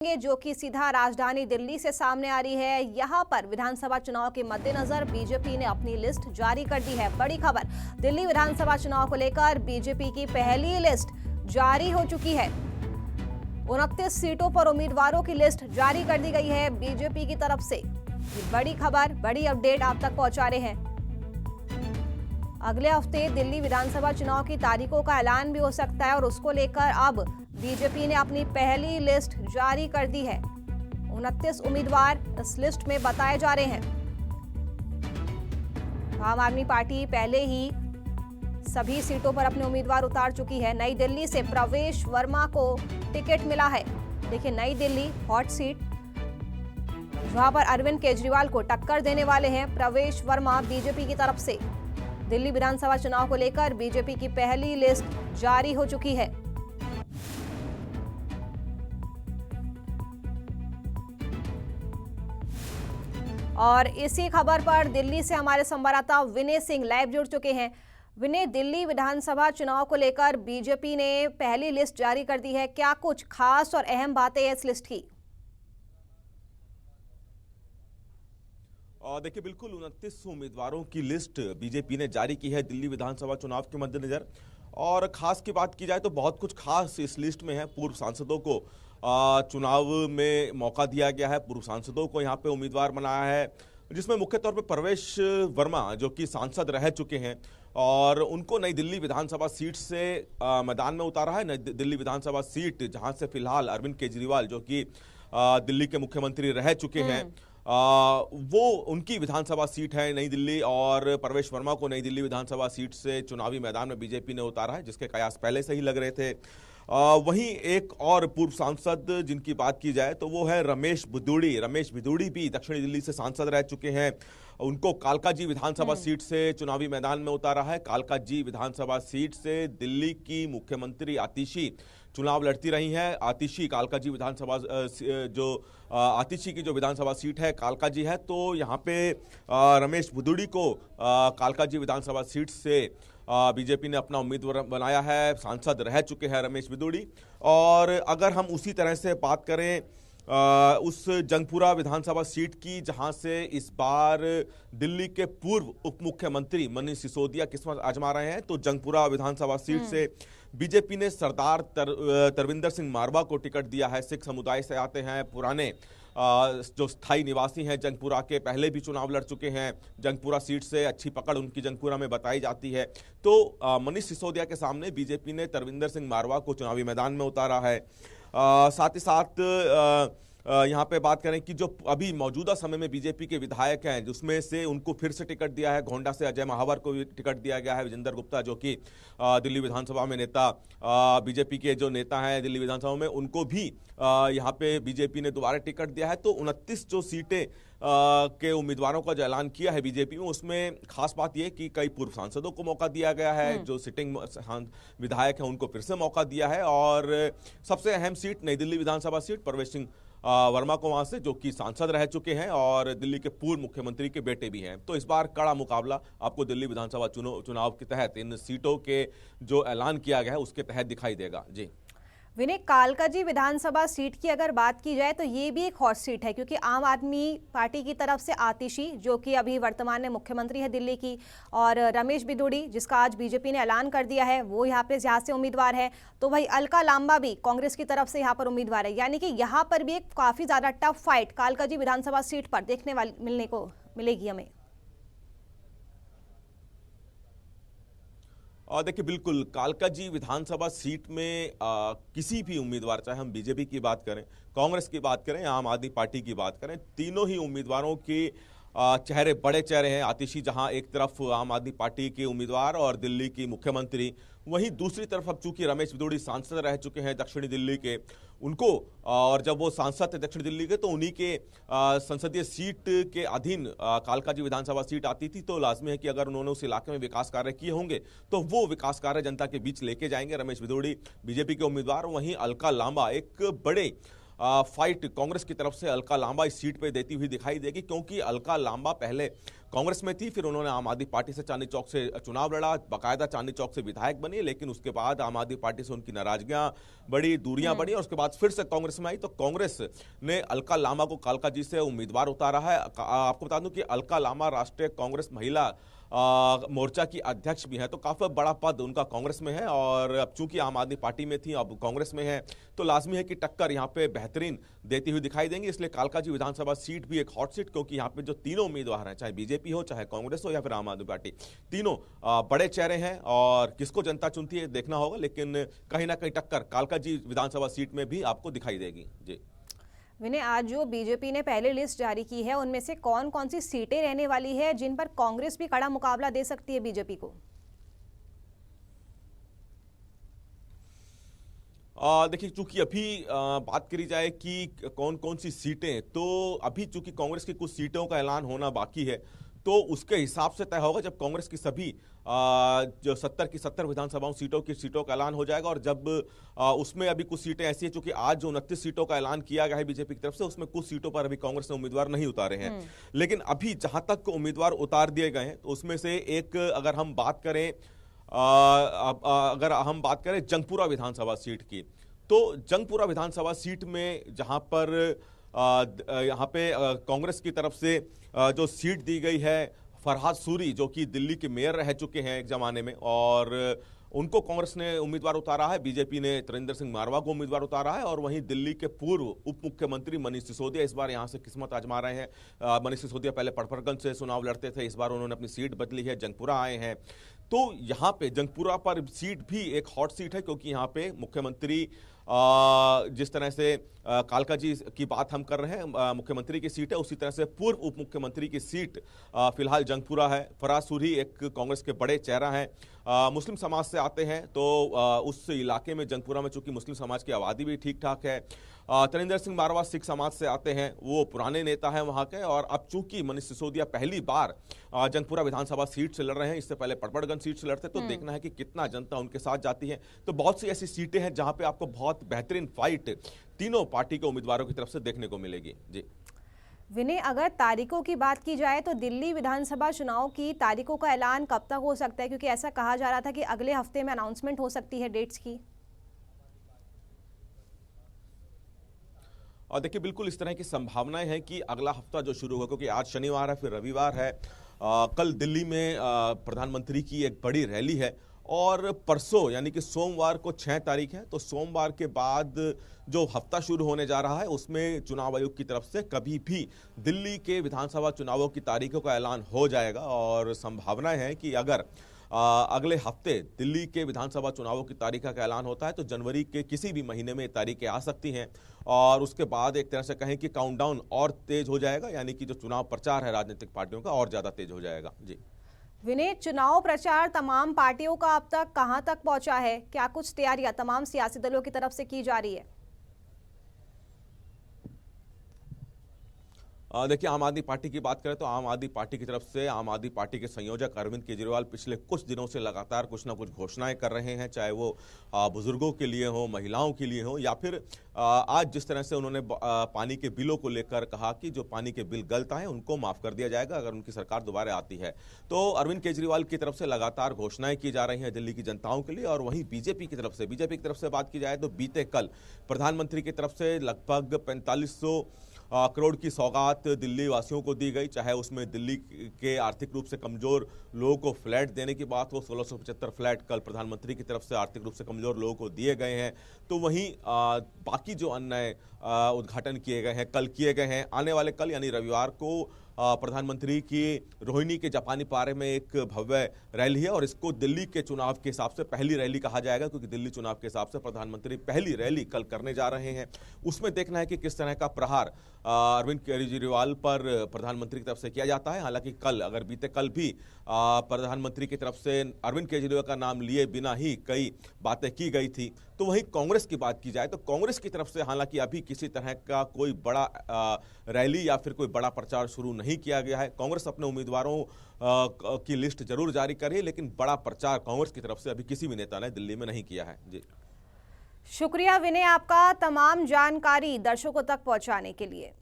जो कि सीधा राजधानी दिल्ली से सामने आ रही है। यहां पर विधानसभा चुनाव के मद्देनजर बीजेपी ने अपनी लिस्ट जारी कर दी है। बड़ी खबर, दिल्ली विधानसभा चुनाव को लेकर बीजेपी की पहली लिस्ट जारी हो चुकी है। 29 सीटों पर उम्मीदवारों की लिस्ट जारी कर दी गई है बीजेपी की तरफ से। ये बड़ी खबर, बड़ी अपडेट आप तक पहुंचा रहे हैं। अगले हफ्ते दिल्ली विधानसभा चुनाव की तारीखों का ऐलान भी हो सकता है और उसको लेकर अब बीजेपी ने अपनी पहली लिस्ट जारी कर दी है। 29 उम्मीदवार इस लिस्ट में बताए जा रहे हैं। आम आदमी पार्टी पहले ही सभी सीटों पर अपने उम्मीदवार उतार चुकी है। नई दिल्ली से प्रवेश वर्मा को टिकट मिला है। देखिए, नई दिल्ली हॉट सीट, जहां पर अरविंद केजरीवाल को टक्कर देने वाले हैं प्रवेश वर्मा बीजेपी की तरफ से। दिल्ली विधानसभा चुनाव को लेकर बीजेपी की पहली लिस्ट जारी हो चुकी है। और इसी खबर पर दिल्ली से हमारे संवाददाता विनय सिंह लाइव जुड़ चुके हैं। विनय, दिल्ली विधानसभा चुनाव को लेकर बीजेपी ने पहली लिस्ट जारी कर दी है। क्या कुछ खास और अहम बातें हैं इस लिस्ट की? देखिए, बिल्कुल 29 उम्मीदवारों की लिस्ट बीजेपी ने जारी की है दिल्ली विधानसभा चुनाव के मद्देनजर। और खास की बात की जाए तो बहुत कुछ खास इस लिस्ट में है। पूर्व सांसदों को चुनाव में मौका दिया गया है, पूर्व सांसदों को यहाँ पे उम्मीदवार बनाया है, जिसमें मुख्य तौर पे प्रवेश वर्मा जो कि सांसद रह चुके हैं और उनको नई दिल्ली विधानसभा सीट से मैदान में उतारा है। नई दिल्ली विधानसभा सीट जहाँ से फिलहाल अरविंद केजरीवाल जो कि दिल्ली के मुख्यमंत्री रह चुके हैं, वो उनकी विधानसभा सीट है नई दिल्ली। और प्रवेश वर्मा को नई दिल्ली विधानसभा सीट से चुनावी मैदान में बीजेपी ने उतारा है, जिसके कयास पहले से ही लग रहे थे। वहीं एक और पूर्व सांसद जिनकी बात की जाए तो वो है रमेश भिदुड़ी। रमेश भिदुड़ी भी दक्षिणी दिल्ली से सांसद रह चुके हैं। उनको कालकाजी विधानसभा सीट से चुनावी मैदान में उतारा है। कालकाजी विधानसभा सीट से दिल्ली की मुख्यमंत्री आतिशी चुनाव लड़ती रही हैं। आतिशी कालकाजी विधानसभा आतिशी की जो विधानसभा सीट है कालकाजी है, तो यहाँ पे रमेश भिदुड़ी को कालकाजी विधानसभा सीट से बीजेपी ने अपना उम्मीदवार बनाया है। सांसद रह चुके हैं रमेश भिदुड़ी। और अगर हम उसी तरह से बात करें उस जंगपुरा विधानसभा सीट की, जहां से इस बार दिल्ली के पूर्व उप मुख्यमंत्री मनीष सिसोदिया किस्मत आजमा रहे हैं, तो जंगपुरा विधानसभा सीट से बीजेपी ने सरदार तरविंदर सिंह मारवा को टिकट दिया है। सिख समुदाय से आते हैं, पुराने जो स्थायी निवासी हैं जंगपुरा के, पहले भी चुनाव लड़ चुके हैं। जंगपुरा सीट से अच्छी पकड़ उनकी जंगपुरा में बताई जाती है। तो मनीष सिसोदिया के सामने बीजेपी ने तरविंदर सिंह मारवा को चुनावी मैदान में उतारा है। साथ ही साथ यहाँ पे बात करें कि जो अभी मौजूदा समय में बीजेपी के विधायक हैं, जिसमें से उनको फिर से टिकट दिया है। गोंडा से अजय महावर को भी टिकट दिया गया है। विजेंद्र गुप्ता जो कि दिल्ली विधानसभा में बीजेपी के जो नेता हैं दिल्ली विधानसभा में, उनको भी यहाँ पे बीजेपी ने दोबारा टिकट दिया है। तो 29 जो सीटें के उम्मीदवारों का जो ऐलान किया है बीजेपी में, उसमें खास बात यह कि कई पूर्व सांसदों को मौका दिया गया है। जो सिटिंग विधायक हैं उनको फिर से मौका दिया है। और सबसे अहम सीट नई दिल्ली विधानसभा सीट, प्रवेश सिंह वर्मा को वहां से, जो कि सांसद रह चुके हैं और दिल्ली के पूर्व मुख्यमंत्री के बेटे भी हैं। तो इस बार कड़ा मुकाबला आपको दिल्ली विधानसभा चुनाव के तहत इन सीटों के जो ऐलान किया गया है उसके तहत दिखाई देगा। जी विनय, कालकाजी विधानसभा सीट की अगर बात की जाए तो ये भी एक हॉट सीट है, क्योंकि आम आदमी पार्टी की तरफ से आतिशी जो कि अभी वर्तमान में मुख्यमंत्री है दिल्ली की, और रमेश भिदुड़ी जिसका आज बीजेपी ने ऐलान कर दिया है, वो यहाँ से उम्मीदवार है। तो भाई अलका लांबा भी कांग्रेस की तरफ से यहाँ पर उम्मीदवार है। यानी कि यहाँ पर भी एक काफी ज्यादा टफ फाइट कालकाजी विधानसभा सीट पर देखने वाली मिलेगी हमें। और देखिए, बिल्कुल कालकाजी विधानसभा सीट में किसी भी उम्मीदवार, चाहे हम बीजेपी की बात करें, कांग्रेस की बात करें, आम आदमी पार्टी की बात करें, तीनों ही उम्मीदवारों के चेहरे बड़े चेहरे हैं। आतिशी जहां एक तरफ आम आदमी पार्टी के उम्मीदवार और दिल्ली की मुख्यमंत्री, वहीं दूसरी तरफ अब चूंकि रमेश भिदुड़ी सांसद रह चुके हैं दक्षिणी दिल्ली के, उनको, और जब वो सांसद थे दक्षिण दिल्ली के, तो उन्हीं के संसदीय सीट के अधीन कालकाजी विधानसभा सीट आती थी। तो लाजमी है कि अगर उन्होंने उस इलाके में विकास कार्य किए होंगे तो वो विकास कार्य जनता के बीच लेके जाएंगे। रमेश भिदुड़ी बीजेपी के उम्मीदवार, वहीं अलका लांबा एक बड़े फाइट कांग्रेस की तरफ से अलका लांबा इस सीट पे देती हुई दिखाई देगी, क्योंकि अलका लांबा पहले कांग्रेस में थी, फिर उन्होंने आम आदमी पार्टी से चांदनी चौक से चुनाव लड़ा, बाकायदा चांदनी चौक से विधायक बनी, लेकिन उसके बाद आम आदमी पार्टी से उनकी नाराजगियां बढ़ी, दूरियां बढ़ी और उसके बाद फिर से कांग्रेस में आई। तो कांग्रेस ने अलका लामा को कालका जी से उम्मीदवार उतारा है। आपको बता दूं कि अलका लामा राष्ट्रीय कांग्रेस महिला मोर्चा की अध्यक्ष भी है, तो काफी बड़ा पद उनका कांग्रेस में है। और अब चूंकि आम आदमी पार्टी में थी, अब कांग्रेस में है, तो लाजमी है कि टक्कर यहां पे बेहतरीन देती हुई दिखाई देंगी। इसलिए कालका जी विधानसभा सीट भी एक हॉट सीट, क्योंकि यहां पे जो तीनों उम्मीदवार हैं, चाहे बीजेपी हो, चाहे कांग्रेस हो या फिर आम आदमी पार्टी, तीनों बड़े चेहरे हैं और किसको जनता चुनती है देखना होगा। लेकिन कहीं ना कहीं टक्कर कालका जी विधानसभा सीट में भी आपको दिखाई देगी। जी विनय, आज जो बीजेपी ने पहले लिस्ट जारी की है, उनमें से कौन कौन सी सीटें रहने वाली है जिन पर कांग्रेस भी कड़ा मुकाबला दे सकती है बीजेपी को? देखिए, चूंकि अभी बात करी जाए कि कौन कौन सी सीटें, तो अभी चूंकि कांग्रेस की कुछ सीटों का ऐलान होना बाकी है, तो उसके हिसाब से तय होगा जब कांग्रेस की सभी जो 70 की 70 विधानसभाओं सीटों का ऐलान हो जाएगा। और जब उसमें अभी कुछ सीटें ऐसी हैं, चूंकि आज जो 29 सीटों का ऐलान किया गया है बीजेपी की तरफ से, उसमें कुछ सीटों पर अभी कांग्रेस ने उम्मीदवार नहीं उतारे हैं। लेकिन अभी जहां तक उम्मीदवार उतार दिए गए हैं, तो उसमें से एक अगर हम बात करें जंगपुरा विधानसभा सीट की, तो जंगपुरा विधानसभा सीट में जहां पर यहाँ पे कांग्रेस की तरफ से जो सीट दी गई है फरहाद सूरी, जो कि दिल्ली के मेयर रह चुके हैं एक जमाने में, और उनको कांग्रेस ने उम्मीदवार उतारा है। बीजेपी ने त्रिवेंद्र सिंह मारवा को उम्मीदवार उतारा है। और वहीं दिल्ली के पूर्व उप मुख्यमंत्री मनीष सिसोदिया इस बार यहां से किस्मत आजमा रहे हैं। मनीष सिसोदिया पहले पड़पड़गंज से चुनाव लड़ते थे, इस बार उन्होंने अपनी सीट बदली है, जंगपुरा आए हैं। तो यहाँ पे जंगपुरा पर सीट भी एक हॉट सीट है, क्योंकि यहाँ पे मुख्यमंत्री जिस तरह से कालका जी की बात हम कर रहे हैं, मुख्यमंत्री की सीट है, उसी तरह से पूर्व उप मुख्यमंत्री की सीट फिलहाल जंगपुरा है। फरहाद सूरी एक कांग्रेस के बड़े चेहरा हैं, मुस्लिम समाज से आते हैं, तो उस इलाके में जंगपुरा में चूंकि मुस्लिम समाज की आबादी भी ठीक ठाक है। त्रिवेंद्र सिंह मारवा सिख समाज से आते हैं, वो पुराने नेता हैं वहां के। और अब चूंकि मनीष सिसोदिया पहली बार जंगपुरा विधानसभा सीट से लड़ रहे हैं, इससे पहले पड़पड़गंज सीट से लड़ते, तो देखना है कि कितना जनता उनके साथ जाती है। तो बहुत सी ऐसी सीटें हैं जहां पे आपको बहुत बेहतरीन फाइट तीनों पार्टी के उम्मीदवारों की तरफ से देखने को मिलेगी। जी विनय, अगर तारीखों की बात की जाए तो दिल्ली विधानसभा चुनाव की तारीखों का ऐलान कब तक हो सकता है? क्योंकि ऐसा कहा जा रहा था कि अगले हफ्ते में अनाउंसमेंट हो सकती है डेट्स की। और देखिए, बिल्कुल इस तरह की संभावनाएं हैं कि अगला हफ्ता जो शुरू होगा, क्योंकि आज शनिवार है, फिर रविवार है, कल दिल्ली में प्रधानमंत्री की एक बड़ी रैली है, और परसों यानी कि सोमवार को 6 तारीख है। तो सोमवार के बाद जो हफ्ता शुरू होने जा रहा है, उसमें चुनाव आयोग की तरफ से कभी भी दिल्ली के विधानसभा चुनावों की तारीखों का ऐलान हो जाएगा। और संभावना है कि अगर अगले हफ्ते दिल्ली के विधानसभा चुनावों की तारीख का ऐलान होता है, तो जनवरी के किसी भी महीने में ये तारीखें आ सकती हैं। और उसके बाद एक तरह से कहें कि काउंटडाउन और तेज हो जाएगा, यानी कि जो चुनाव प्रचार है राजनीतिक पार्टियों का, और ज्यादा तेज हो जाएगा। जी विनय, चुनाव प्रचार तमाम पार्टियों का अब तक कहां तक पहुंचा है? क्या कुछ तैयारियां तमाम सियासी दलों की तरफ से की जा रही है? देखिए, आम आदमी पार्टी की बात करें तो आम आदमी पार्टी की तरफ से आम आदमी पार्टी के संयोजक अरविंद केजरीवाल पिछले कुछ दिनों से लगातार कुछ ना कुछ घोषणाएं कर रहे हैं, चाहे वो बुजुर्गों के लिए हो, महिलाओं के लिए हो, या फिर आज जिस तरह से उन्होंने पानी के बिलों को लेकर कहा कि जो पानी के बिल गलत आए उनको माफ कर दिया जाएगा अगर उनकी सरकार दोबारा आती है। तो अरविंद केजरीवाल की तरफ से लगातार घोषणाएं की जा रही हैं दिल्ली की जनताओं के लिए। और वहीं बीजेपी की तरफ से बात की जाए तो बीते कल प्रधानमंत्री की तरफ से लगभग 4500 करोड़ की सौगात दिल्ली वासियों को दी गई, चाहे उसमें दिल्ली के आर्थिक रूप से कमजोर लोगों को फ्लैट देने की बात हो। 1675 फ्लैट कल प्रधानमंत्री की तरफ से आर्थिक रूप से कमजोर लोगों को दिए गए हैं। तो वहीं बाकी जो अन्य उद्घाटन किए गए हैं, कल किए गए हैं। आने वाले कल यानी रविवार को प्रधानमंत्री की रोहिणी के जापानी पारे में एक भव्य रैली है, और इसको दिल्ली के चुनाव के हिसाब से पहली रैली कहा जाएगा, क्योंकि दिल्ली चुनाव के हिसाब से प्रधानमंत्री पहली रैली कल करने जा रहे हैं। उसमें देखना है कि किस तरह का प्रहार अरविंद केजरीवाल पर प्रधानमंत्री की तरफ से किया जाता है। हालांकि बीते कल भी प्रधानमंत्री की तरफ से अरविंद केजरीवाल का नाम लिए बिना ही कई बातें की गई थी। तो वहीं कांग्रेस की बात की जाए तो कांग्रेस की तरफ से हालांकि अभी किसी तरह का कोई बड़ा रैली या फिर कोई बड़ा प्रचार शुरू नहीं किया गया है। कांग्रेस अपने उम्मीदवारों की लिस्ट जरूर जारी कर रही है, लेकिन बड़ा प्रचार कांग्रेस की तरफ से अभी किसी भी नेता ने दिल्ली में नहीं किया है। जी शुक्रिया विनय, आपका तमाम जानकारी दर्शकों तक पहुंचाने के लिए।